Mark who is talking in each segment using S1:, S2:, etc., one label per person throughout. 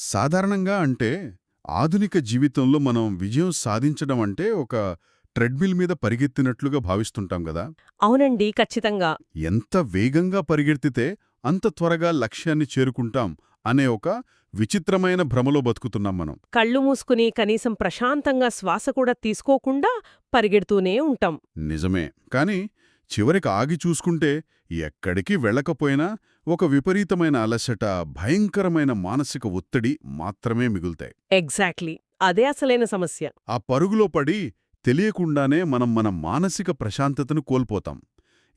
S1: సాధారణంగా అంటే ఆధునిక జీవితంలో మనం విజయం సాధించడం అంటే ఒక ట్రెడ్మిల్ మీద పరిగెత్తినట్లుగా భావిస్తుంటాం గదా.
S2: అవునండి, ఖచ్చితంగా.
S1: ఎంత వేగంగా పరిగెత్తితే అంత త్వరగా లక్ష్యాన్ని చేరుకుంటాం అనే ఒక విచిత్రమైన భ్రమలో బతుకుతున్నాం మనం.
S2: కళ్ళు మూసుకుని కనీసం ప్రశాంతంగా శ్వాస కూడా తీసుకోకుండా పరిగెడుతూనే ఉంటాం.
S1: నిజమే. కానీ చివరికి ఆగి చూసుకుంటే ఎక్కడికి వెళ్ళకపోయినా ఒక విపరీతమైన అలసట, భయంకరమైన మానసిక ఒత్తిడి మాత్రమే మిగులుతాయి.
S2: ఎగ్జాక్ట్లీ. అదే అసలైన సమస్య.
S1: ఆ పరుగులో పడి తెలియకుండానే మనం మన మానసిక ప్రశాంతతను కోల్పోతాం.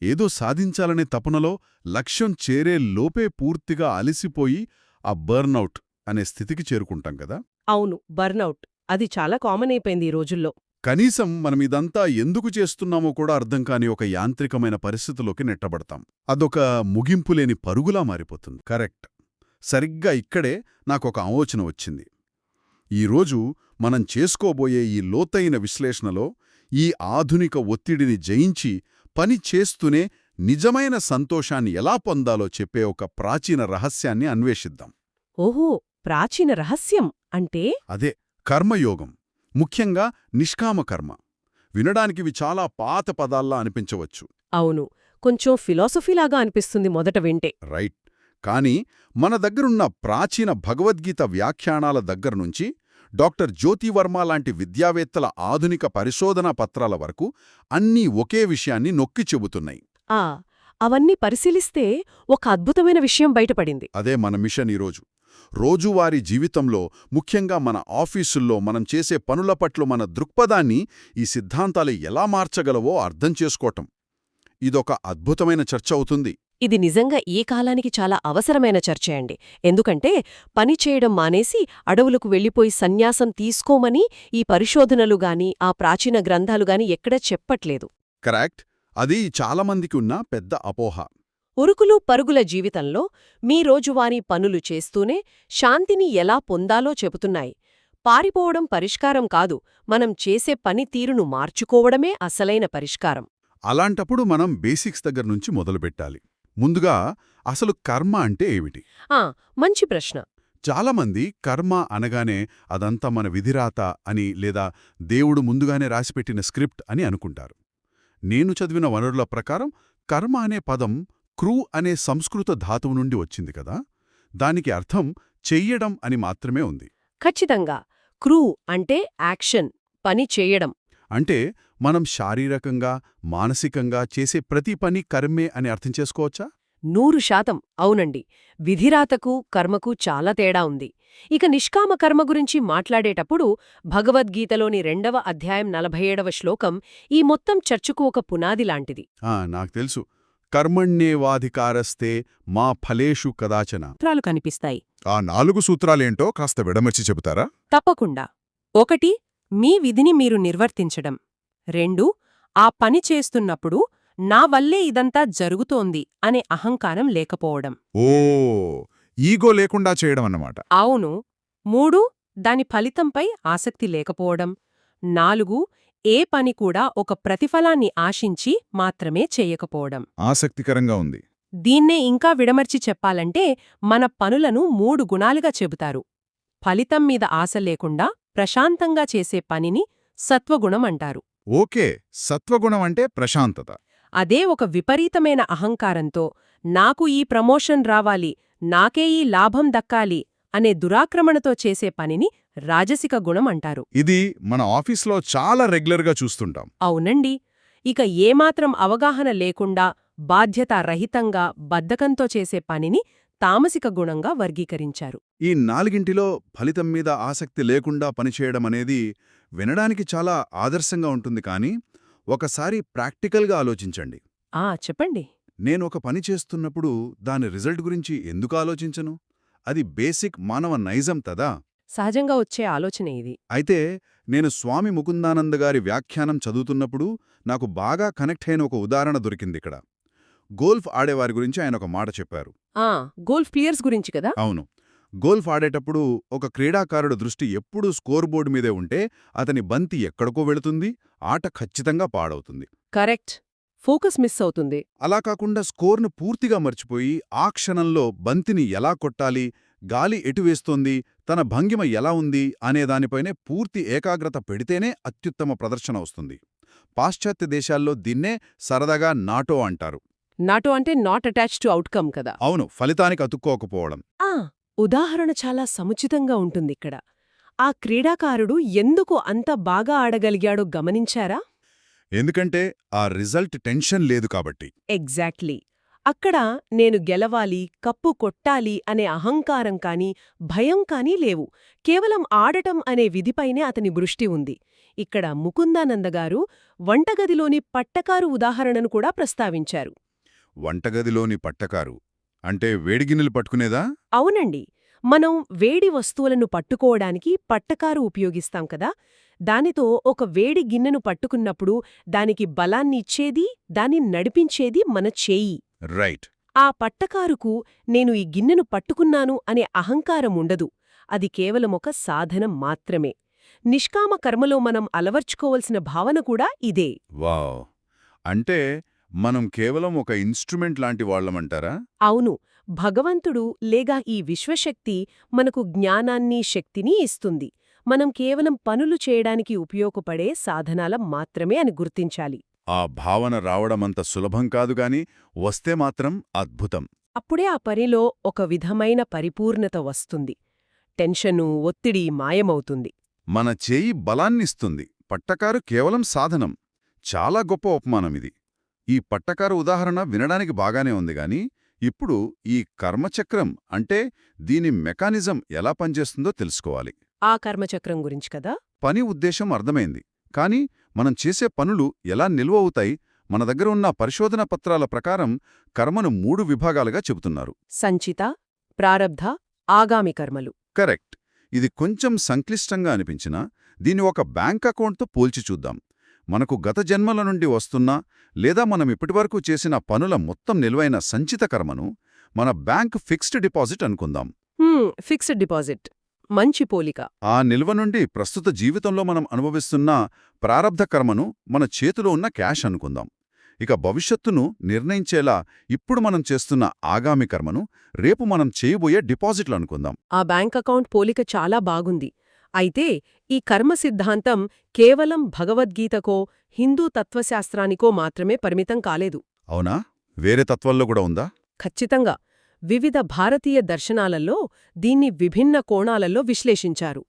S1: ఏదో సాధించాలనే తపనలో లక్ష్యం చేరే లోపే పూర్తిగా అలసిపోయి ఆ బర్నౌట్ అనే స్థితికి చేరుకుంటాం కదా.
S2: అవును, బర్నౌట్. అది చాలా కామన్ అయిపోయింది ఈ రోజుల్లో.
S1: కనీసం మనమిదంతా ఎందుకు చేస్తున్నామో కూడా అర్థం కాని ఒక యాంత్రికమైన పరిస్థితిలోకి నెట్టబడతాం. అదొక ముగింపులేని పరుగులా మారిపోతుంది. కరెక్ట్. సరిగ్గా ఇక్కడే నాకొక ఆలోచన వచ్చింది. ఈరోజు మనం చేసుకోబోయే ఈ లోతైన విశ్లేషణలో ఈ ఆధునిక ఒత్తిడిని జయించి పని చేస్తూనే నిజమైన సంతోషాన్ని ఎలా పొందాలో చెప్పే ఒక ప్రాచీన రహస్యాన్ని అన్వేషిద్దాం.
S2: ఓహో, ప్రాచీన రహస్యం అంటే?
S1: అదే కర్మయోగం, ముఖ్యంగా నిష్కామ కర్మ. వినడానికివి చాలా పాత పదాల్లా అనిపించవచ్చు.
S2: అవును, కొంచెం ఫిలాసఫీలాగా అనిపిస్తుంది మొదట వింటే.
S1: రైట్. కానీ మన దగ్గరున్న ప్రాచీన భగవద్గీత వ్యాఖ్యానాల దగ్గర్నుంచి డాక్టర్ జ్యోతివర్మ లాంటి విద్యావేత్తల ఆధునిక పరిశోధనా పత్రాల వరకు అన్నీ ఒకే విషయాన్ని నొక్కి చెబుతున్నాయి.
S2: అవన్నీ పరిశీలిస్తే ఒక అద్భుతమైన విషయం బయటపడింది.
S1: అదే మన మిషన్ ఈరోజు. రోజువారీ జీవితంలో, ముఖ్యంగా మన ఆఫీసుల్లో మనం చేసే పనుల పట్ల మన దృక్పథాన్ని ఈ సిద్ధాంతాలు ఎలా మార్చగలవో అర్థం చేసుకోవటం. ఇదొక అద్భుతమైన చర్చ అవుతుంది.
S2: ఇది నిజంగా ఈ కాలానికి చాలా అవసరమైన చర్చ అండి. ఎందుకంటే పని చేయడం మానేసి అడవులకు వెళ్ళిపోయి సన్యాసం తీసుకోమని ఈ పరిశోధనలు గాని ఆ ప్రాచీన గ్రంథాలు గాని ఎక్కడా చెప్పట్లేదు.
S1: కరెక్ట్. అది చాలామందికి ఉన్న పెద్ద అపోహ.
S2: ఉరుకులు పరుగుల జీవితంలో మీ రోజువారీ పనులు చేస్తూనే శాంతిని ఎలా పొందాలో చెబుతున్నాయి. పారిపోవడం పరిష్కారం కాదు, మనం చేసే పని తీరును మార్చుకోవడమే అసలైన పరిష్కారం.
S1: అలాంటప్పుడు మనం బేసిక్స్ దగ్గర్నుంచి మొదలుపెట్టాలి. ముందుగా అసలు కర్మ అంటే ఏమిటి?
S2: మంచి ప్రశ్న.
S1: చాలామంది కర్మ అనగానే అదంతా మన విధిరాత అని లేదా దేవుడు ముందుగానే రాసిపెట్టిన స్క్రిప్ట్ అని అనుకుంటారు. నేను చదివిన వనరుల ప్రకారం కర్మ అనే పదం క్రూ అనే సంస్కృత ధాతువు నుండి వచ్చింది కదా. దానికి అర్థం చెయ్యడం అని మాత్రమే ఉంది.
S2: ఖచ్చితంగా. క్రూ అంటే యాక్షన్, పని చేయడం.
S1: అంటే మనం శారీరకంగా, మానసికంగా చేసే ప్రతి పని కర్మే అని అర్థం చేసుకోవచ్చా?
S2: 100% అవునండి. విధిరాతకు కర్మకు చాలా తేడా ఉంది. ఇక నిష్కామ కర్మ గురించి మాట్లాడేటప్పుడు భగవద్గీతలోని 2వ అధ్యాయం 47వ శ్లోకం ఈ మొత్తం చర్చకు ఒక పునాది లాంటిది.
S1: నాకు తెలుసు. కర్మణ్యేవాధికారస్తే మా ఫలేషు కదాచన.
S2: సూత్రాలు కనిపిస్తాయి.
S1: ఆ 4 సూత్రాలేంటో కాస్త విడమర్చి చెబుతారా?
S2: తప్పకుండా. 1. మీ విధిని మీరు నిర్వర్తించడం. 2. ఆ పని చేస్తున్నప్పుడు నా వల్లే ఇదంతా జరుగుతోంది అనే అహంకారం లేకపోవడం.
S1: ఈగో లేకుండా చేయడం అన్నమాట.
S2: అవును. 3. దాని ఫలితంపై ఆసక్తి లేకపోవడం. 4. ఏ పని కూడా ఒక ప్రతిఫలాన్ని ఆశించి మాత్రమే చేయకపోవడం.
S1: ఆసక్తికరంగా ఉంది.
S2: దీన్నే ఇంకా విడమర్చి చెప్పాలంటే మన పనులను 3 గుణాలుగా చెబుతారు. ఫలితం మీద ఆశ లేకుండా ప్రశాంతంగా చేసే పనిని సత్వగుణం అంటారు.
S1: ఓకే, సత్వగుణం అంటే ప్రశాంతత.
S2: అదే ఒక విపరీతమైన అహంకారంతో నాకు ఈ ప్రమోషన్ రావాలి, నాకే ఈ లాభం దక్కాలి అనే దురాక్రమణతో చేసే పనిని రాజసిక గుణం అంటారు.
S1: ఇది మన ఆఫీస్లో చాలా రెగ్యులర్గా చూస్తుంటాం.
S2: అవునండి. ఇక ఏమాత్రం అవగాహన లేకుండా బాధ్యతారహితంగా బద్ధకంతో చేసే పనిని తామసిక గుణంగా వర్గీకరించారు.
S1: ఈ 4ంటిలో ఫలితం మీద ఆసక్తి లేకుండా పనిచేయడం అనేది వినడానికి చాలా ఆదర్శంగా ఉంటుంది. కానీ ఒకసారి ప్రాక్టికల్గా ఆలోచించండి.
S2: చెప్పండి.
S1: నేను ఒక పని చేస్తున్నప్పుడు దాని రిజల్ట్ గురించి ఎందుకు ఆలోచించను? అది బేసిక్ మానవ నైజం కదా.
S2: సహజంగా వచ్చే ఆలోచనే ఇది.
S1: అయితే నేను స్వామి ముకుందానంద గారి వ్యాఖ్యానం చదువుతున్నప్పుడు నాకు బాగా కనెక్ట్ అయిన ఒక ఉదాహరణ దొరికిందిక్కడ. గోల్ఫ్ ఆడేవారి గురించి ఆయన ఒక మాట చెప్పారు.
S2: గోల్ఫ్ ప్లేయర్స్ గురించి కదా.
S1: అవును. గోల్ఫ్ ఆడేటప్పుడు ఒక క్రీడాకారుడు దృష్టి ఎప్పుడూ స్కోర్ బోర్డు మీదే ఉంటే అతని బంతి ఎక్కడికో వెళుతుంది, ఆట ఖచ్చితంగా పాడవుతుంది.
S2: కరెక్ట్. ఫోకస్ మిస్ అవుతుంది.
S1: అలా కాకుండా స్కోర్ను పూర్తిగా మర్చిపోయి ఆ క్షణంలో బంతిని ఎలా కొట్టాలి, గాలి ఎటు వేస్తోంది, తన భంగిమ ఎలా ఉంది అనే దానిపైనే పూర్తి ఏకాగ్రత పెడితేనే అత్యుత్తమ ప్రదర్శన వస్తుంది. పాశ్చాత్య దేశాల్లో దీన్నే సరదాగా నాటో అంటారు.
S2: నాటో అంటే నాట్ అటాచ్ టు అవుట్కమ్ కదా.
S1: అవును, ఫలితానికి అతుక్కోకపోవడం.
S2: ఉదాహరణ చాలా సముచితంగా ఉంటుందిక్కడ. ఆ క్రీడాకారుడు ఎందుకు అంత బాగా ఆడగలిగాడో గమనించారా?
S1: ఎందుకంటే ఆ రిజల్ట్ టెన్షన్ లేదు కాబట్టి.
S2: ఎగ్జాక్ట్లీ. అక్కడ నేను గెలవాలి, కప్పు కొట్టాలి అనే అహంకారం కానీ, భయం కానీ లేవు. కేవలం ఆడటం అనే విధిపైనే అతని దృష్టి ఉంది. ఇక్కడ ముకుందానందగారు వంటగదిలోని పట్టకారు ఉదాహరణను కూడా ప్రస్తావించారు.
S1: వంటగదిలోని పట్టకారు అంటే వేడిగిన్నెలు పట్టుకునేదా?
S2: అవునండి. మనం వేడి వస్తువులను పట్టుకోవడానికి పట్టకారు ఉపయోగిస్తాం కదా. దానితో ఒక వేడి గిన్నెను పట్టుకున్నప్పుడు దానికి బలాన్నిచ్చేది, దాన్ని నడిపించేది మన చేయి.
S1: రైట్.
S2: ఆ పట్టకారుకు నేను ఈ గిన్నెను పట్టుకున్నాను అనే అహంకారం ఉండదు. అది కేవలం ఒక సాధనం మాత్రమే. నిష్కామ కర్మలో మనం అలవర్చుకోవలసిన భావన కూడా ఇదే.
S1: వావ్! అంటే మనం కేవలం ఒక ఇన్స్ట్రుమెంట్ లాంటి వాళ్ళమంటారా?
S2: అవును. భగవంతుడు లేగా ఈ విశ్వశక్తి మనకు జ్ఞానాన్ని, శక్తిని ఇస్తుంది. మనం కేవలం పనులు చేయడానికి ఉపయోగపడే సాధనాలం మాత్రమే అని గుర్తించాలి.
S1: ఆ భావన రావడమంత సులభం కాదుగాని వస్తే మాత్రం అద్భుతం.
S2: అప్పుడే ఆ పనిలో ఒక విధమైన పరిపూర్ణత వస్తుంది. టెన్షను, ఒత్తిడి మాయమవుతుంది.
S1: మన చేయి బలాన్నిస్తుంది, పట్టకారు కేవలం సాధనం. చాలా గొప్ప ఉపమానమిది. ఈ పట్టకారు ఉదాహరణ వినడానికి బాగానే ఉంది గాని ఇప్పుడు ఈ కర్మచక్రం అంటే దీని మెకానిజం ఎలా పనిచేస్తుందో తెలుసుకోవాలి.
S2: ఆ కర్మచక్రం గురించి కదా.
S1: పని ఉద్దేశం అర్థమైంది, కానీ మనం చేసే పనులు ఎలా నిల్వ అవుతాయి? మన దగ్గర ఉన్న పరిశోధన పత్రాల ప్రకారం కర్మను 3 విభాగాలుగా చెబుతున్నారు.
S2: సంచిత, ప్రారబ్ధ, ఆగామి కర్మలు.
S1: కరెక్ట్. ఇది కొంచెం సంక్లిష్టంగా అనిపించినా దీన్ని ఒక బ్యాంక్ అకౌంట్తో పోల్చి చూద్దాం. మనకు గత జన్మల నుండి వస్తున్న లేదా మనం ఇప్పటివరకు చేసిన పనుల మొత్తం నిల్వైన సంచిత కర్మను మన బ్యాంక్ ఫిక్స్డ్ డిపాజిట్ అనుకుందాం.
S2: ఫిక్స్డ్ డిపాజిట్ మంచి పోలిక.
S1: ఆ నిల్వ నుండి ప్రస్తుత జీవితంలో మనం అనుభవిస్తున్న ప్రారబ్ధ కర్మను మన చేతిలో ఉన్న క్యాష్ అనుకుందాం. ఇక భవిష్యత్తును నిర్ణయించేలా ఇప్పుడు మనం చేస్తున్న ఆగామి కర్మను రేపు మనం చేయబోయే డిపాజిట్లు అనుకుందాం.
S2: ఆ బ్యాంక్ అకౌంట్ పోలిక చాలా బాగుంది. అయితే ఈ కర్మ సిద్ధాంతం కేవలం భగవద్గీతకో, హిందూ తత్వశాస్త్రానికో మాత్రమే పరిమితం కాలేదు.
S1: అవునా? వేరే తత్వాల్లో కూడా ఉందా?
S2: ఖచ్చితంగా. వివిధ భారతీయ దర్శనాలలో దీన్ని విభిన్న కోణాలలో విశ్లేషించారు.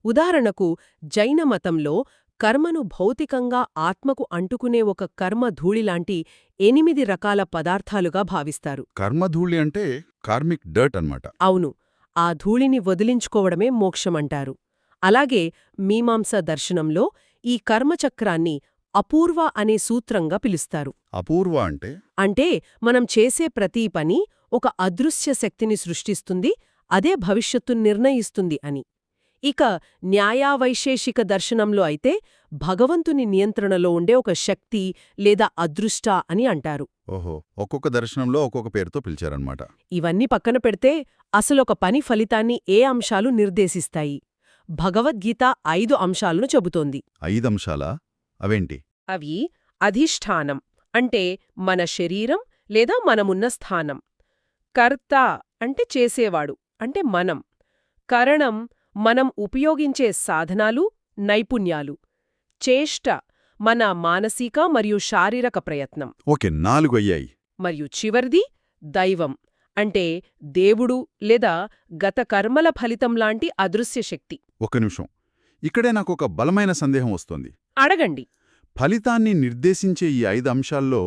S2: ఉదాహరణకు జైన మతంలో కర్మను భౌతికంగా ఆత్మకు అంటుకునే ఒక కర్మధూళిలాంటి 8 రకాల పదార్థాలుగా భావిస్తారు.
S1: కర్మధూళి అంటే కార్మిక్ డర్ట్ అన్నమాట.
S2: అవును. ఆ ధూళిని వదిలించుకోవడమే మోక్షమంటారు. అలాగే మీమాంస దర్శనంలో ఈ కర్మచక్రాన్ని అపూర్వ అనే సూత్రంగా పిలుస్తారు.
S1: అపూర్వ అంటే
S2: అంటే మనం చేసే ప్రతి పని ఒక అదృశ్య శక్తిని సృష్టిస్తుంది, అదే భవిష్యత్తును నిర్ణయిస్తుంది అని. ఇక న్యాయావైశేషిక దర్శనంలో అయితే భగవంతుని నియంత్రణలో ఉండే ఒక శక్తి లేదా అదృష్ట అని అంటారు.
S1: ఓహో, ఒక్కొక్క దర్శనంలో ఒక్కొక్క పేరుతో పిలిచారన్నమాట.
S2: ఇవన్నీ పక్కన పెడితే అసలొక పని ఫలితాన్ని ఏ అంశాలు నిర్దేశిస్తాయి? భగవద్గీత 5 అంశాలను చెబుతోంది.
S1: 5 అంశాలా? అవేంటి?
S2: అవి అధిష్ఠానం అంటే మన శరీరం లేదా మనమున్న స్థానం. కర్త అంటే చేసేవాడు అంటే మనం. కరణం మనం ఉపయోగించే సాధనాలు, నైపుణ్యాలు. చేష్ట మన మానసిక మరియు శారీరక ప్రయత్నం.
S1: ఓకే, 4 అయ్యాయి.
S2: మరియు చివరిది దైవం అంటే దేవుడు లేదా గత కర్మల ఫలితంలాంటి అదృశ్య శక్తి.
S1: ఒక్క నిమిషం, ఇక్కడే నాకొక బలమైన సందేహం వస్తోంది.
S2: అడగండి.
S1: ఫలితాన్ని నిర్దేశించే ఈ 5 అంశాల్లో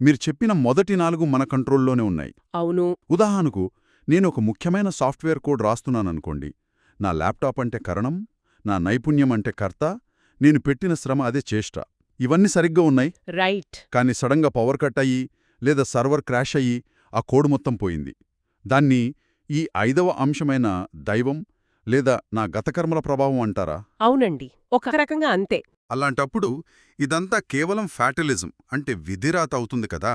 S1: మీరు చెప్పిన మొదటి 4 మన కంట్రోల్లోనే ఉన్నాయి.
S2: అవును.
S1: ఉదాహరణకు నేను ఒక ముఖ్యమైన సాఫ్ట్వేర్ కోడ్ రాస్తున్నాననుకోండి. నా ల్యాప్టాప్ అంటే కరణం, నా నైపుణ్యం అంటే కర్త, నేను పెట్టిన శ్రమ అదే చేష్ట. ఇవన్నీ సరిగ్గా ఉన్నాయి.
S2: రైట్.
S1: కానీ సడన్గా పవర్ కట్ అయ్యి లేదా సర్వర్ క్రాష్ అయ్యి ఆ కోడ్ మొత్తం పోయింది. దాన్ని ఈ 5వ అంశమైన దైవం లేదా నా గతకర్మల ప్రభావం అంటారా?
S2: అవునండి, ఒక రకంగా అంతే.
S1: అలాంటప్పుడు ఇదంతా కేవలం ఫ్యాటలిజం అంటే విధిరాత అవుతుంది కదా.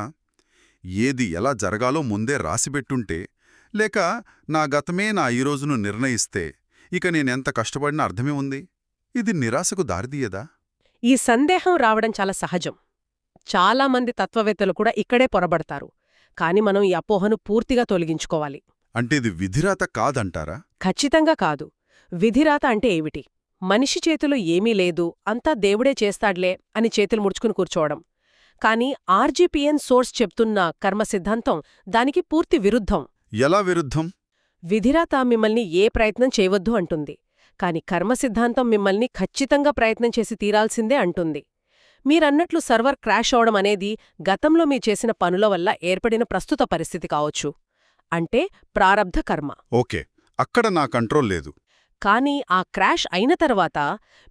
S1: ఏది ఎలా జరగాలో ముందే రాసిపెట్టుంటే, లేక నా గతమే నా ఈ రోజును నిర్ణయిస్తే ఇక నేనెంత కష్టపడినా అర్థమే ఉంది. ఇది నిరాశకు దారితీయదా?
S2: ఈ సందేహం రావడం చాలా సహజం. చాలామంది తత్వవేత్తలు కూడా ఇక్కడే పొరబడతారు. కాని మనం ఈ అపోహను పూర్తిగా తొలగించుకోవాలి.
S1: అంటే ఇది విధిరాత కాదంటారా?
S2: ఖచ్చితంగా కాదు. విధిరాత అంటే ఏమిటి? మనిషి చేతిలో ఏమీ లేదు, అంతా దేవుడే చేస్తాడ్లే అని చేతులు ముడుచుకుని కూర్చోవడం. కానీ ఆర్జీపీఎన్ సోర్స్ చెప్తున్న కర్మ సిద్ధాంతం దానికి పూర్తి విరుద్ధం.
S1: ఎలా విరుద్ధం?
S2: విధిరాత మిమ్మల్ని ఏ ప్రయత్నం చేయవద్దు అంటుంది, కాని కర్మ సిద్ధాంతం మిమ్మల్ని ఖచ్చితంగా ప్రయత్నం చేసి తీరాల్సిందే అంటుంది. మీరన్నట్లు సర్వర్ క్రాష్ అవడం అనేది గతంలో మీ చేసిన పనుల వల్ల ఏర్పడిన ప్రస్తుత పరిస్థితి కావచ్చు. అంటే ప్రారబ్ధ కర్మ.
S1: ఓకే, అక్కడ నా కంట్రోల్ లేదు.
S2: కానీ ఆ క్రాష్ అయిన తర్వాత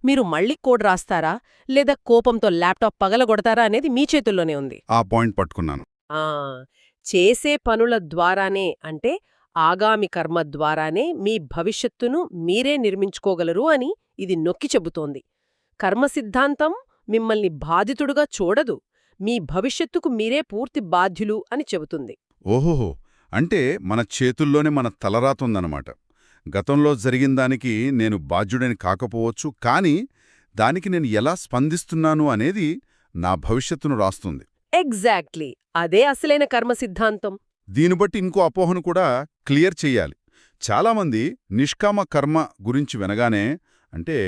S2: మీరు మళ్ళీ కోడ్ రాస్తారా లేదా కోపంతో ల్యాప్టాప్ పగలగొడతారా అనేది మీ చేతుల్లోనే ఉంది.
S1: ఆ పాయింట్ పట్టుకున్నాను.
S2: ఆ చేసే పనుల ద్వారానే, అంటే ఆగామి కర్మ ద్వారానే మీ భవిష్యత్తును మీరే నిర్మించుకోగలరు అని ఇది నొక్కి చెబుతోంది. కర్మ సిద్ధాంతం మిమ్మల్ని బాధితుడుగా చూడదు, మీ భవిష్యత్తుకు మీరే పూర్తి బాధ్యులు అని చెబుతుంది.
S1: ఓహోహో, అంటే మన చేతుల్లోనే మన తలరాతుందన్నమాట. గతంలో జరిగిందానికి నేను బాధ్యుడని కాకపోవచ్చు, కానీ దానికి నేను ఎలా స్పందిస్తున్నాను అనేది నా భవిష్యత్తును రాస్తుంది.
S2: ఎగ్జాక్ట్లీ, అదే అసలైన కర్మ సిద్ధాంతం.
S1: దీన్ని బట్టి ఇంకో అపోహను కూడా క్లియర్ చెయ్యాలి. చాలామంది నిష్కామ కర్మ గురించి వినగానే, అంటే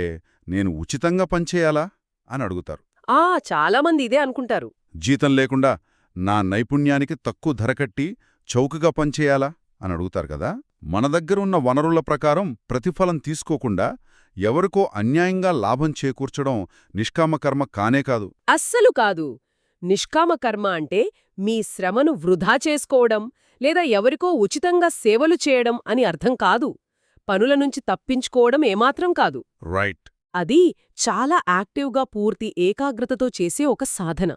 S1: నేను ఉచితంగా పనిచేయాలా అని అడుగుతారు.
S2: చాలామంది ఇదే అనుకుంటారు.
S1: జీతం లేకుండా నా నైపుణ్యానికి తక్కువ ధర కట్టి చౌకగా పనిచేయాలా అని అడుగుతారు కదా. మన దగ్గరున్న వనరుల ప్రకారం ప్రతిఫలం తీసుకోకుండా ఎవరికో అన్యాయంగా లాభం చేకూర్చడం నిష్కామకర్మ కానే కాదు.
S2: అస్సలు కాదు. నిష్కామ కర్మ అంటే మీ శ్రమను వృధా చేసుకోవడం లేదా ఎవరికో ఉచితంగా సేవలు చేయడం అని అర్థం కాదు. పనుల నుంచి తప్పించుకోవడం ఏమాత్రం కాదు.
S1: రైట్.
S2: అది చాలా యాక్టివ్గా పూర్తి ఏకాగ్రతతో చేసే ఒక సాధన.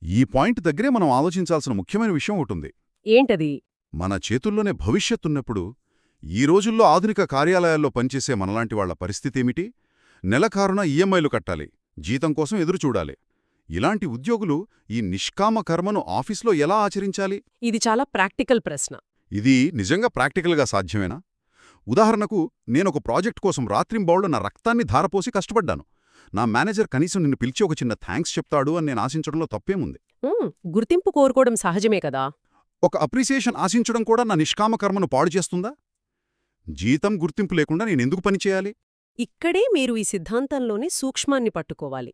S1: ఈ పాయింట్ దగ్గరే మనం ఆలోచించాల్సిన ముఖ్యమైన విషయం ఒకటుంది.
S2: ఏంటది?
S1: మన చేతుల్లోనే భవిష్యత్తున్నప్పుడు ఈ రోజుల్లో ఆధునిక కార్యాలయాల్లో పనిచేసే మనలాంటి వాళ్ల పరిస్థితేమిటి? నెలకారున ఈఎంఐలు కట్టాలి, జీతం కోసం ఎదురుచూడాలి. ఇలాంటి ఉద్యోగులు ఈ నిష్కామ కర్మను ఆఫీస్లో ఎలా ఆచరించాలి?
S2: ఇది చాలా ప్రాక్టికల్ ప్రశ్న.
S1: ఇది నిజంగా ప్రాక్టికల్గా సాధ్యమేనా? ఉదాహరణకు, నేనొక ప్రాజెక్ట్ కోసం రాత్రింబౌళ్లు నా రక్తాన్ని ధారపోసి కష్టపడ్డాను. నా మేనేజర్ కనీసం నిన్ను పిలిచి ఒక చిన్న థ్యాంక్స్ చెప్తాడు అని నేను ఆశించడంలో తప్పేముంది?
S2: గుర్తింపు కోరుకోవడం సహజమే కదా.
S1: ఒక అప్రిసియేషన్ ఆశించడం కూడా నా నిష్కామ కర్మను పాడు చేస్తుందా? జీతం గుర్తింపు లేకుండా నేనెందుకు పనిచేయాలి?
S2: ఇక్కడే మీరు ఈ సిద్ధాంతంలోని సూక్ష్మాన్ని పట్టుకోవాలి.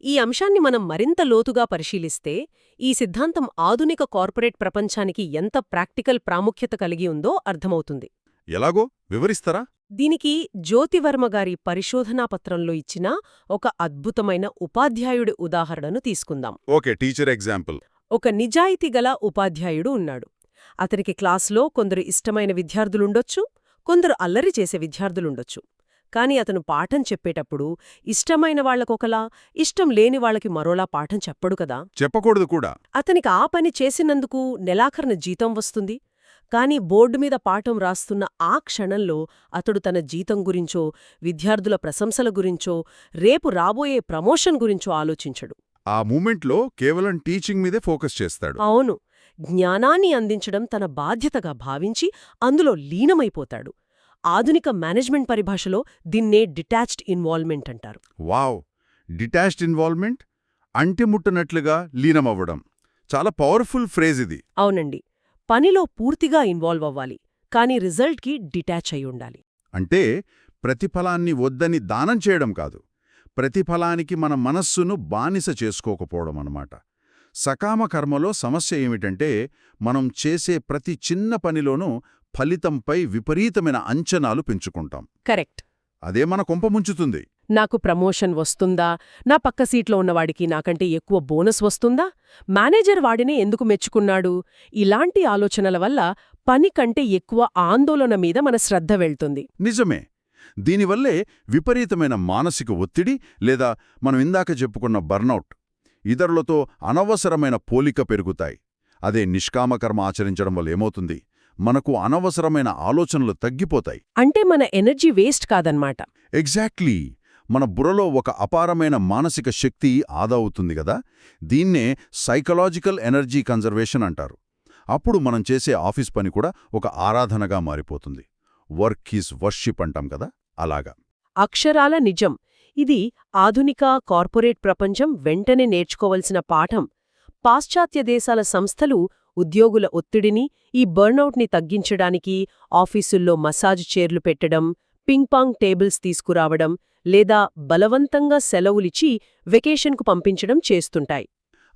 S2: ఈ అంశాన్ని మనం మరింత లోతుగా పరిశీలిస్తే ఈ సిద్ధాంతం ఆధునిక కార్పొరేట్ ప్రపంచానికి ఎంత ప్రాక్టికల్ ప్రాముఖ్యత కలిగి ఉందో అర్థమవుతుంది.
S1: ఎలాగో వివరిస్తారా?
S2: దీనికి జ్యోతివర్మ గారి పరిశోధనాపత్రంలో ఇచ్చిన ఒక అద్భుతమైన ఉపాధ్యాయుడి ఉదాహరణను తీసుకుందాం.
S1: Okay, teacher example.
S2: ఒక నిజాయితీగల ఉపాధ్యాయుడు ఉన్నాడు. అతనికి క్లాసులో కొందరు ఇష్టమైన విద్యార్థులుండొచ్చు, కొందరు అల్లరి చేసే విద్యార్థులుండొచ్చు. కాని అతను పాఠం చెప్పేటప్పుడు ఇష్టమైన వాళ్లకొకలా, ఇష్టం లేని వాళ్లకి మరోలా పాఠం చెప్పడు కదా.
S1: చెప్పకూడదు కూడా.
S2: అతనికి ఆ పని చేసినందుకు నెలాఖరున జీతం వస్తుంది. కాని బోర్డు మీద పాఠం రాస్తున్న ఆ క్షణంలో అతడు తన జీతం గురించో, విద్యార్థుల ప్రశంసల గురించో, రేపు రాబోయే ప్రమోషన్ గురించో ఆలోచించడు.
S1: ఆ మూమెంట్లో కేవలం టీచింగ్ మీదే ఫోకస్ చేస్తాడు.
S2: అవును, జ్ఞానాన్ని అందించడం తన బాధ్యతగా భావించి అందులో లీనమైపోతాడు. ఆధునిక మేనేజ్మెంట్ పరిభాషలో దీన్నే డిటాచ్డ్ ఇన్వాల్వ్మెంట్ అంటారు.
S1: వావ్, డిటాచ్డ్ ఇన్వాల్వ్మెంట్ అంటే ముట్టనట్లుగా లీనమవ్వడం. చాలా పవర్ఫుల్ ఫ్రేజ్ ఇది.
S2: అవునండి, పనిలో పూర్తిగా ఇన్వాల్వ్ అవ్వాలి, కానీ రిజల్ట్కి డిటాచ్ అయి ఉండాలి.
S1: అంటే ప్రతిఫలాన్ని వద్దని దానం చేయడం కాదు, ప్రతిఫలానికి మన మనస్సును బానిస చేసుకోకపోవడం అన్నమాట. సకామ కర్మలో సమస్య ఏమిటంటే మనం చేసే ప్రతి చిన్న పనిలోనూ ఫలితంపై విపరీతమైన అంచనాలు పెంచుకుంటాం.
S2: కరెక్ట్.
S1: అదే మన కొంపముంచుతుంది.
S2: నాకు ప్రమోషన్ వస్తుందా, నా పక్క సీట్లో ఉన్నవాడికి నాకంటే ఎక్కువ బోనస్ వస్తుందా, మేనేజర్ వాడినే ఎందుకు మెచ్చుకున్నాడు, ఇలాంటి ఆలోచనల వల్ల పని కంటే ఎక్కువ ఆందోళన మీద మన శ్రద్ధ వెళ్తుంది.
S1: నిజమే. దీనివల్లే విపరీతమైన మానసిక ఒత్తిడి లేదా మనం ఇందాక చెప్పుకున్న బర్నౌట్, ఇతరులతో అనవసరమైన పోలిక పెరుగుతాయి. అదే నిష్కామకర్మ ఆచరించడం వల్ల ఏమవుతుంది? మనకు అనవసరమైన ఆలోచనలు తగ్గిపోతాయి.
S2: అంటే మన ఎనర్జీ వేస్ట్ కాదన్మాట.
S1: ఎగ్జాక్ట్లీ. మన బుర్రలో ఒక అపారమైన మానసిక శక్తి ఆదా అవుతుంది గదా. దీన్నే సైకలాజికల్ ఎనర్జీ కన్జర్వేషన్ అంటారు. అప్పుడు మనం చేసే ఆఫీస్ పని కూడా ఒక ఆరాధనగా మారిపోతుంది. వర్క్ ఈజ్ వర్షిప్ అంటాం కదా, అలాగా.
S2: అక్షరాల నిజం. ఇది ఆధునిక కార్పొరేట్ ప్రపంచం వెంటనే నేర్చుకోవలసిన పాఠం. పాశ్చాత్య దేశాల సంస్థలు ఉద్యోగుల ఒత్తిడిని, ఈ బర్నౌట్ని తగ్గించడానికి ఆఫీసుల్లో మసాజ్ చైర్లు పెట్టడం, పింగ్ పాంగ్ టేబుల్స్ తీసుకురావడం లేదా బలవంతంగా సెలవులిచ్చి వెకేషన్కు పంపించడం చేస్తుంటాయి.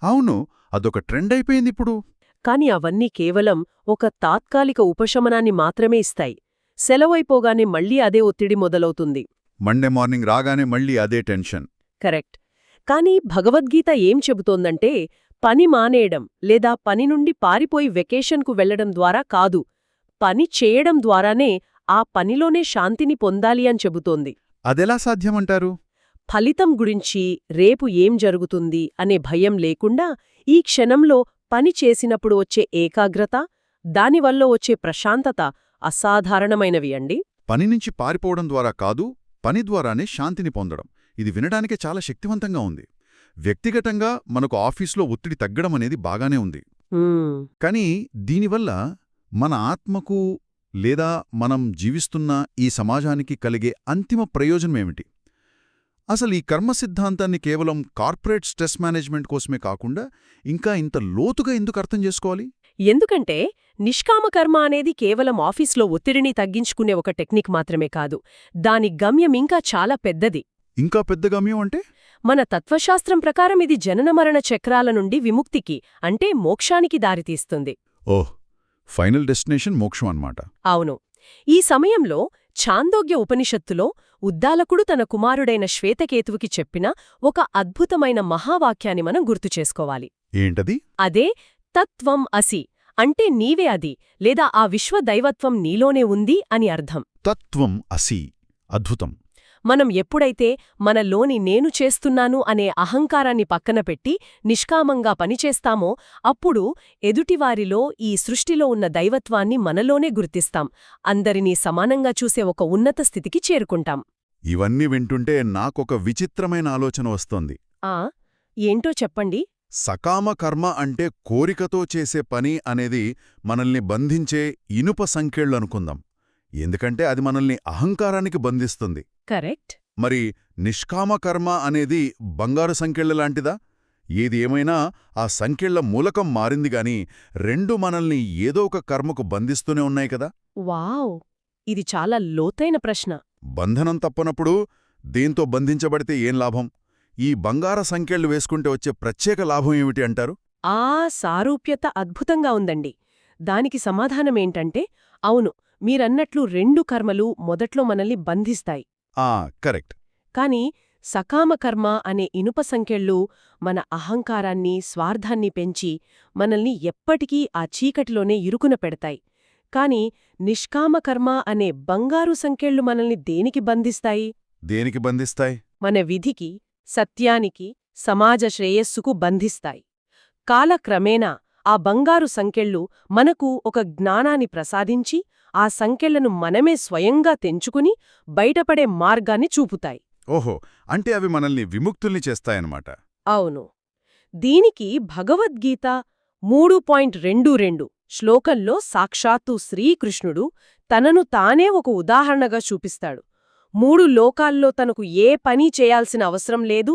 S1: అవును, అదొక ట్రెండ్ అయిపోయిందిప్పుడు.
S2: కాని అవన్నీ కేవలం ఒక తాత్కాలిక ఉపశమనాన్ని మాత్రమే ఇస్తాయి. సెలవైపోగానే మళ్లీ అదే ఒత్తిడి మొదలవుతుంది.
S1: మండే మార్నింగ్ రాగానే మళ్ళీ అదే టెన్షన్.
S2: కరెక్ట్. కాని భగవద్గీత ఏం చెబుతోందంటే పని మానేయడం లేదా పని నుండి పారిపోయి వెకేషన్కు వెళ్లడం ద్వారా కాదు, పని చేయడం ద్వారానే ఆ పనిలోనే శాంతిని పొందాలి అని చెబుతోంది.
S1: అదెలా సాధ్యమంటారు?
S2: ఫలితం గురించి రేపు ఏం జరుగుతుంది అనే భయం లేకుండా ఈ క్షణంలో పని చేసినప్పుడు వచ్చే ఏకాగ్రత, దానివల్ల వచ్చే ప్రశాంతత అసాధారణమైనవి అండి.
S1: పని నుంచి పారిపోవడం ద్వారా కాదు, పని ద్వారానే శాంతిని పొందడం. ఇది వినడానికే చాలా శక్తివంతంగా ఉంది. వ్యక్తిగతంగా మనకు ఆఫీస్లో ఒత్తిడి తగ్గడం అనేది బాగానే ఉంది. కానీ దీనివల్ల మన ఆత్మకు లేదా మనం జీవిస్తున్న ఈ సమాజానికి కలిగే అంతిమ ప్రయోజనమేమిటి? అసలు ఈ కర్మ సిద్ధాంతాన్ని కేవలం కార్పొరేట్ స్ట్రెస్ మేనేజ్మెంట్ కోసమే కాకుండా ఇంకా ఇంత లోతుగా ఎందుకు అర్థం చేసుకోవాలి?
S2: ఎందుకంటే నిష్కామకర్మ అనేది కేవలం ఆఫీస్లో ఒత్తిడిని తగ్గించుకునే ఒక టెక్నిక్ మాత్రమే కాదు, దాని గమ్యం ఇంకా చాలా పెద్దది.
S1: ఇంకా పెద్ద గమ్యం అంటే?
S2: మన తత్వశాస్త్రం ప్రకారం ఇది జననమరణ చక్రాల నుండి విముక్తికి, అంటే మోక్షానికి దారితీస్తుంది.
S1: ఓహ్, ఫైనల్ డెస్టినేషన్ మోక్షం అన్నమాట.
S2: అవును. ఈ సమయంలో ఛాందోగ్య ఉపనిషత్తులో ఉద్దాలకుడు తన కుమారుడైన శ్వేతకేతువుకి చెప్పిన ఒక అద్భుతమైన మహావాక్యాన్ని మనం గుర్తుచేసుకోవాలి.
S1: ఏంటది?
S2: అదే తత్వం అసి, అంటే నీవే అది లేదా ఆ విశ్వదైవత్వం నీలోనే ఉంది అని అర్థం.
S1: తత్వం అసి. అద్భుతం.
S2: మనం ఎప్పుడైతే మనలోని నేను చేస్తున్నాను అనే అహంకారాన్ని పక్కన పెట్టి నిష్కామంగా పనిచేస్తామో అప్పుడు ఎదుటివారిలో ఈ సృష్టిలో ఉన్న దైవత్వాన్ని మనలోనే గుర్తిస్తాం. అందరినీ సమానంగా చూసే ఒక ఉన్నత స్థితికి చేరుకుంటాం.
S1: ఇవన్నీ వింటుంటే నాకొక విచిత్రమైన ఆలోచన వస్తోంది.
S2: ఏంటో చెప్పండి.
S1: సకామ కర్మ అంటే కోరికతో చేసే పని అనేది మనల్ని బంధించే ఇనుప సంకెళ్ళనుకుందాం. ఎందుకంటే అది మనల్ని అహంకారానికి బంధిస్తుంది.
S2: కరెక్ట్.
S1: మరి నిష్కామ కర్మ అనేది బంగారు సంకెళ్లలాంటిదా? ఏది ఏమైనా ఆ సంకెళ్ల మూలకం మారిందిగాని రెండు మనల్ని ఏదో ఒక కర్మకు బంధిస్తూనే ఉన్నాయి కదా.
S2: వావ్, ఇది చాలా లోతైన ప్రశ్న.
S1: బంధనం తప్పనప్పుడు దేంతో బంధించబడితే ఏం లాభం? ఈ బంగార సంకెళ్లు వేసుకుంటే వచ్చే ప్రత్యేక లాభం ఏమిటి అంటారు?
S2: ఆ సారూప్యత అద్భుతంగా ఉందండి. దానికి సమాధానమేంటంటే అవును, మీరన్నట్లు రెండు కర్మలు మొదట్లో మనల్ని బంధిస్తాయి.
S1: కరెక్ట్.
S2: కాని సకామ కర్మ అనే ఇనుప సంకెళ్ళు మన అహంకారాన్ని, స్వార్థాన్ని పెంచి మనల్ని ఎప్పటికీ ఆ చీకటిలోనే ఇరుకున పెడతాయి. కాని నిష్కామ కర్మ అనే బంగారు సంకెళ్ళు మనల్ని దేనికి బంధిస్తాయి?
S1: దేనికి బంధిస్తాయి?
S2: మన విధికి, సత్యానికి, సమాజ శ్రేయస్సుకు బంధిస్తాయి. కాలక్రమేణా ఆ బంగారు సంకెళ్ళు మనకు ఒక జ్ఞానాన్ని ప్రసాదించి ఆ సంకెళ్లను మనమే స్వయంగా తెంచుకుని బయటపడే మార్గాన్ని చూపుతాయి.
S1: ఓహో, అంటే అవి మనల్ని విముక్తుల్ని చేస్తాయన్నమాట.
S2: అవును. దీనికి భగవద్గీత 3.22 శ్లోకంలో సాక్షాత్తు శ్రీకృష్ణుడు తనను తానే ఒక ఉదాహరణగా చూపిస్తాడు. 3 లోకాల్లో తనకు ఏ పనీ చేయాల్సిన అవసరం లేదు,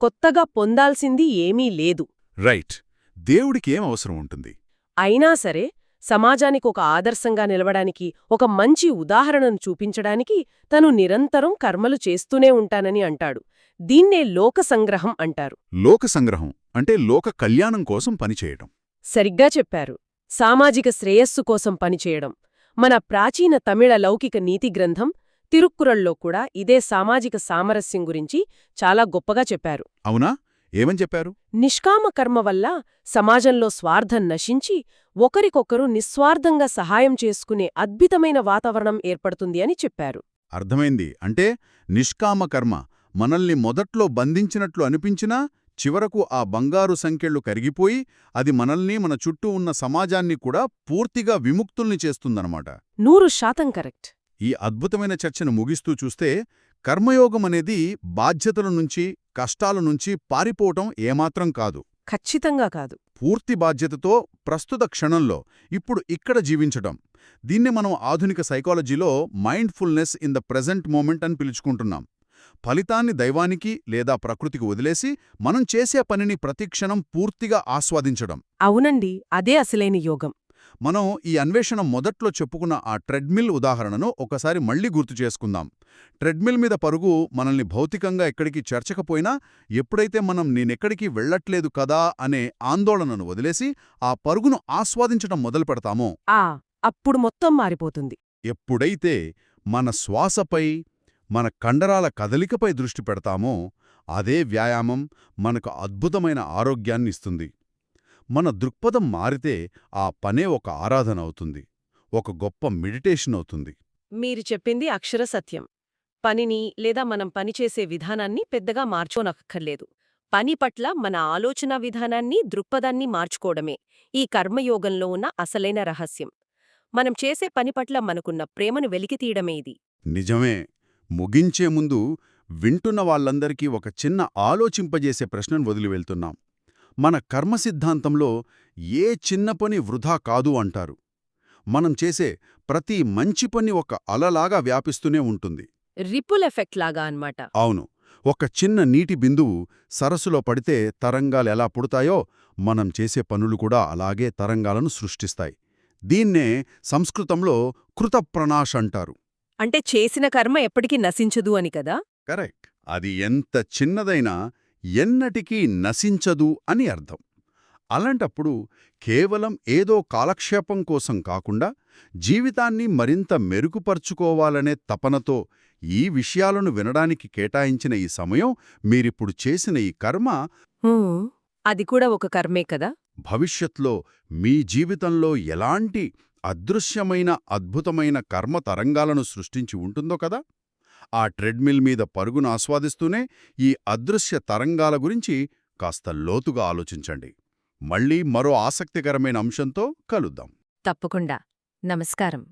S2: కొత్తగా పొందాల్సింది ఏమీ లేదు.
S1: రైట్. దేవుడికేం అవసరం ఉంటుంది?
S2: అయినా సరే సమాజానికి ఒక ఆదర్శంగా నిలవడానికి, ఒక మంచి ఉదాహరణను చూపించడానికి తను నిరంతరం కర్మలు చేస్తూనే ఉంటానని అంటాడు. దీన్నే లోక సంగ్రహం అంటారు.
S1: లోక సంగ్రహం అంటే లోక కళ్యాణం కోసం పనిచేయటం.
S2: సరిగ్గా చెప్పారు. సామాజిక శ్రేయస్సు కోసం పనిచేయడం. మన ప్రాచీన తమిళ లౌకిక నీతి గ్రంథం తిరుక్కురళ్ళలో కూడా ఇదే సామాజిక సామరస్యం గురించి చాలా గొప్పగా చెప్పారు.
S1: అవునా? ఏమని చెప్పారు?
S2: నిష్కామ కర్మ వల్ల సమాజంలో స్వార్థం నశించి ఒకరికొకరు నిస్వార్థంగా సహాయం చేసుకునే అద్భుతమైన వాతావరణం ఏర్పడుతుంది అని చెప్పారు.
S1: అర్థమైంది. అంటే నిష్కామ కర్మ మనల్ని మొదట్లో బంధించినట్లు అనిపించినా చివరకు ఆ బంగారు సంకెళ్ళు కరిగిపోయి అది మనల్ని, మన చుట్టూ ఉన్న సమాజాన్ని కూడా పూర్తిగా విముక్తుల్ని చేస్తుందన్నమాట.
S2: 100% కరెక్ట్.
S1: ఈ అద్భుతమైన చర్చను ముగిస్తూ చూస్తే కర్మయోగం అనేది బాధ్యతల నుంచి, కష్టాల నుంచి పారిపోవటం ఏమాత్రం కాదు.
S2: ఖచ్చితంగా కాదు.
S1: పూర్తి బాధ్యతతో ప్రస్తుత క్షణంలో ఇప్పుడు ఇక్కడ జీవించటం. దీన్ని మనం ఆధునిక సైకాలజీలో mindfulness in the present moment అని పిలుచుకుంటున్నాం. ఫలితాన్ని దైవానికి లేదా ప్రకృతికి వదిలేసి మనం చేసే పనిని ప్రతిక్షణం పూర్తిగా ఆస్వాదించడం.
S2: అవునండి, అదే అసలైన యోగం.
S1: మనం ఈ అన్వేషణ మొదట్లో చెప్పుకున్న ఆ ట్రెడ్మిల్ ఉదాహరణను ఒకసారి మళ్ళీ గుర్తు చేసుకుందాం. ట్రెడ్మిల్ మీద పరుగు మనల్ని భౌతికంగా ఎక్కడికి చేర్చకపోయినా, ఎప్పుడైతే మనం నేనెక్కడికి వెళ్ళట్లేదు కదా అనే ఆందోళనను వదిలేసి ఆ పరుగును ఆస్వాదించటం మొదలు పెడతామో,
S2: అప్పుడు మొత్తం మారిపోతుంది.
S1: ఎప్పుడైతే మన శ్వాసపై, మన కండరాల కదలికపై దృష్టి పెడతామో, అదే వ్యాయామం మనకు అద్భుతమైన ఆరోగ్యాన్నిస్తుంది. మన దృక్పథం మారితే ఆ పనే ఒక ఆరాధన అవుతుంది, ఒక గొప్ప మెడిటేషన్ అవుతుంది.
S2: మీరు చెప్పింది అక్షర సత్యం. పనిని లేదా మనం పనిచేసే విధానాన్ని పెద్దగా మార్చుకోనక్కర్లేదు. పని పట్ల మన ఆలోచనా విధానాన్ని, దృక్పథాన్ని మార్చుకోవడమే ఈ కర్మయోగంలో ఉన్న అసలైన రహస్యం. మనం చేసే పని పట్ల మనకున్న ప్రేమను వెలికితీయడమే ఇది.
S1: నిజమే. ముగించే ముందు వింటున్న వాళ్ళందరికీ ఒక చిన్న ఆలోచింపజేసే ప్రశ్నను వదిలి వెళ్తున్నాం. మన కర్మ సిద్ధాంతంలో ఏ చిన్న పని వృధా కాదు అంటారు. మనం చేసే ప్రతి మంచి పని ఒక అలలాగా వ్యాపిస్తూనే ఉంటుంది.
S2: రిపుల్ ఎఫెక్ట్ లాగా అన్నమాట.
S1: అవును. ఒక చిన్న నీటి బిందువు సరస్సులో పడితే తరంగాలెలా పుడతాయో, మనం చేసే పనులు కూడా అలాగే తరంగాలను సృష్టిస్తాయి. దీన్నే సంస్కృతంలో కృతప్రణాశ్ అంటారు.
S2: అంటే చేసిన కర్మ ఎప్పటికీ నశించదు అని కదా?
S1: కరెక్ట్. అది ఎంత చిన్నదైనా ఎన్నటికీ నశించదు అని అర్థం. అలాంటప్పుడు కేవలం ఏదో కాలక్షేపం కోసం కాకుండా, జీవితాన్ని మరింత మెరుగుపర్చుకోవాలనే తపనతో ఈ విషయాలను వినడానికి కేటాయించిన ఈ సమయం, మీరిప్పుడు చేసిన ఈ కర్మ,
S2: అది కూడా ఒక కర్మే కదా?
S1: భవిష్యత్లో మీ జీవితంలో ఎలాంటి అదృశ్యమైన అద్భుతమైన కర్మ తరంగాలను సృష్టించి ఉంటుందో కదా. ఆ ట్రెడ్మిల్ మీద పరుగును ఆస్వాదిస్తూనే ఈ అదృశ్య తరంగాల గురించి కాస్త లోతుగా ఆలోచించండి. మళ్ళీ మరో ఆసక్తికరమైన అంశంతో కలుద్దాం.
S2: తప్పకుండా. నమస్కారం.